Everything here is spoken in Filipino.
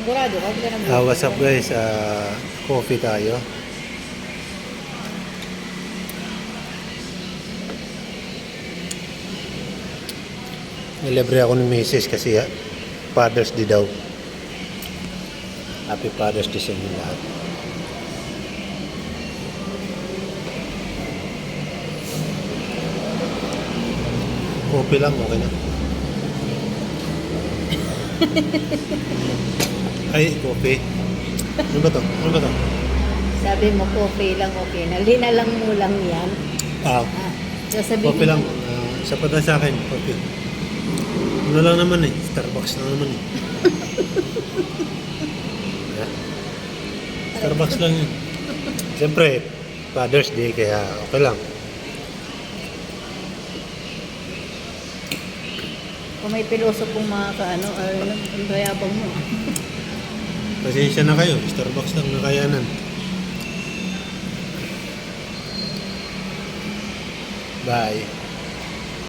Sigurado ka, hindi ka What's up guys? Coffee tayo. Nilibre ako ng misis kasi Father's Day daw. Happy Father's Day sa inyo lahat. Coffee lang, okay na. Ay, coffee. Ano ba to? Ano ba to? Sabi mo, coffee lang, okay na. Linalang mo lang yan. Sasabihin Coffee lang. mo, Sapat na sa akin, coffee. Ano lang naman Starbucks lang naman Yeah. Starbucks lang yun. Siyempre, Father's Day, kaya okay lang. kung may piloso pong mga kaano, ang bayabang mo. Pasensya na kayo, Starbucks lang nakayanan. Bye.